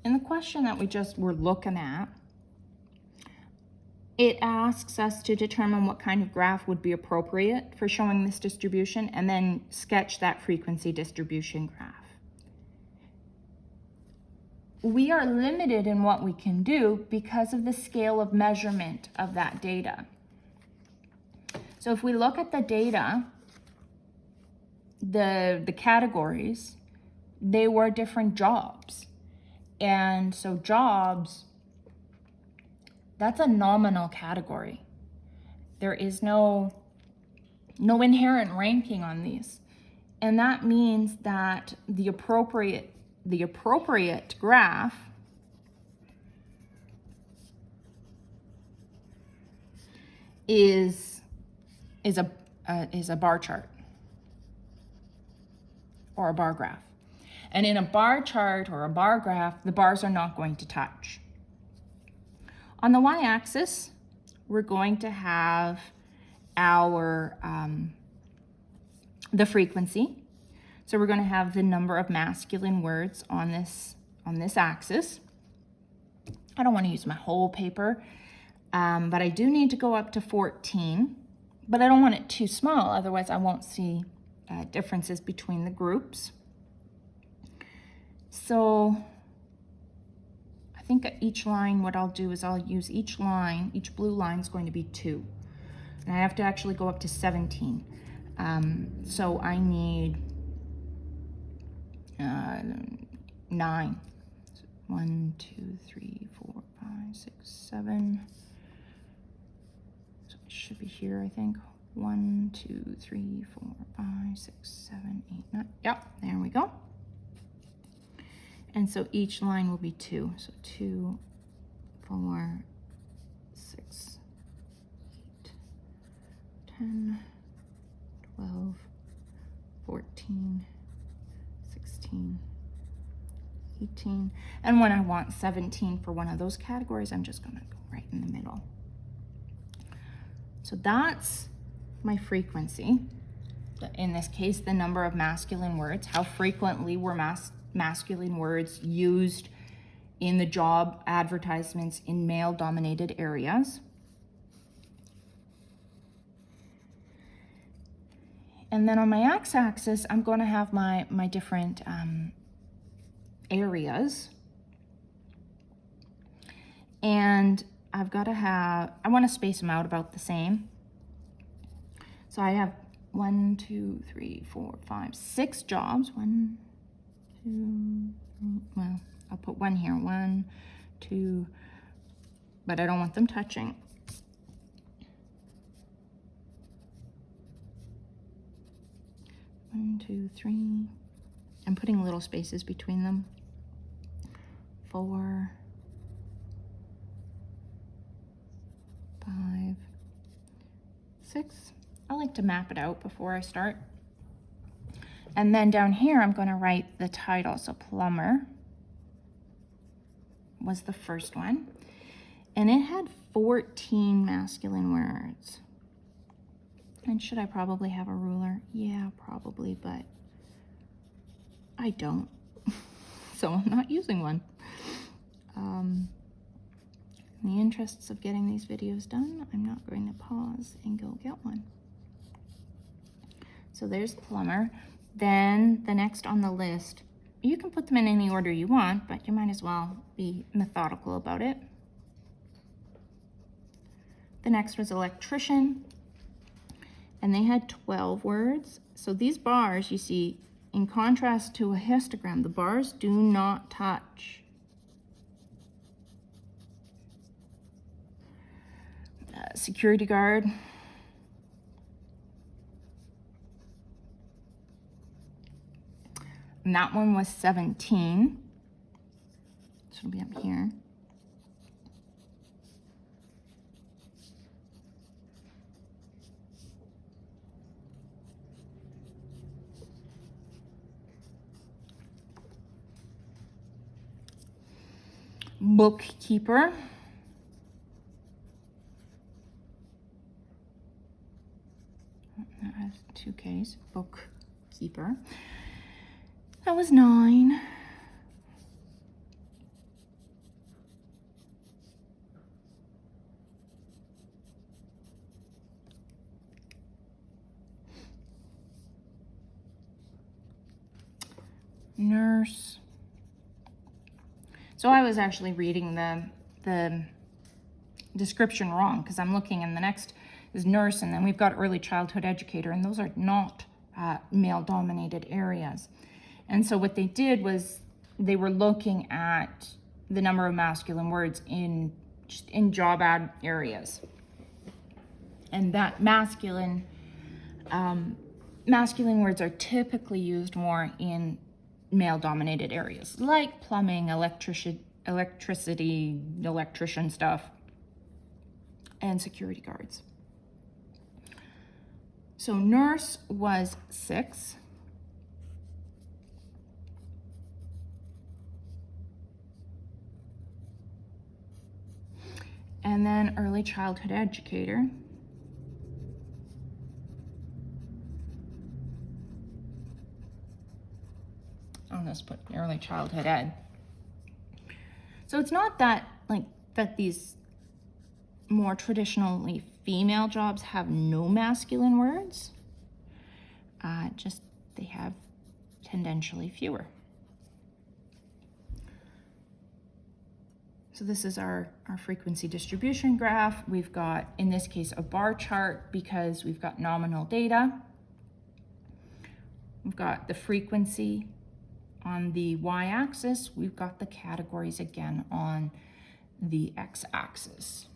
in the question that we just were looking at, it asks us to determine what kind of graph would be appropriate for showing this distribution and then sketch that frequency distribution graph. We are limited in what we can do because of the scale of measurement of that data. So if we look at the data, the categories, they were different jobs. And so jobs, that's a nominal category. There is no inherent ranking on these. And that means that the appropriate graph is a bar chart or a bar graph. And in a bar chart or a bar graph, the bars are not going to touch. On the y-axis, we're going to have our the frequency. So we're going to have the number of masculine words on this axis. I don't want to use my whole paper, but I do need to go up to 14, but I don't want it too small, otherwise I won't see differences between the groups. So I think at each line, what I'll do is I'll use each line, each blue line is going to be 2. And I have to actually go up to 17. So I need 9. 1, 2, 3, 4, 5, 6, 7. So it should be here, I think. 1, 2, 3, 4, 5, 6, 7, 8, 9. Yep, there we go. And so each line will be 2. So 2, 4, 6, 8, 10, 12, 14, 16, 18. And when I want 17 for one of those categories, I'm just going to go right in the middle. So that's my frequency. In this case, the number of masculine words. How frequently were masculine words used in the job advertisements in male-dominated areas. And then on my x-axis, I'm going to have my different areas. And I've got to have, I want to space them out about the same. So I have 1, 2, 3, 4, 5, 6 jobs. 1, 2, 3, well, I'll put 1 here. 1, 2, but I don't want them touching. 1, 2, 3. I'm putting little spaces between them. 4, 5, 6. I like to map it out before I start. And then down here, I'm going to write the title. So plumber was the first one. And it had 14 masculine words. And should I probably have a ruler? Yeah, probably, but I don't. So I'm not using one. In the interests of getting these videos done, I'm not going to pause and go get one. So there's plumber. Then the next on the list, you can put them in any order you want, but you might as well be methodical about it. The next was electrician, and they had 12 words. So these bars, you see, in contrast to a histogram, the bars do not touch. Security guard. And that one was 17. So it'll be up here. Bookkeeper. That has 2 Ks. Bookkeeper. That was 9. nurse. So I was actually reading the description wrong, because I'm looking, and the next is nurse, and then we've got early childhood educator, and those are not male-dominated areas. And so what they did was they were looking at the number of masculine words in job ad areas, and that masculine words are typically used more in male-dominated areas, like plumbing, electrician stuff, and security guards. So nurse was 6. And then early childhood educator. I'll just put early childhood ed. So it's not that that these more traditionally female jobs have no masculine words, just they have tendentially fewer. So this is our frequency distribution graph. We've got, in this case, a bar chart because we've got nominal data. We've got the frequency on the y-axis. We've got the categories again on the x-axis.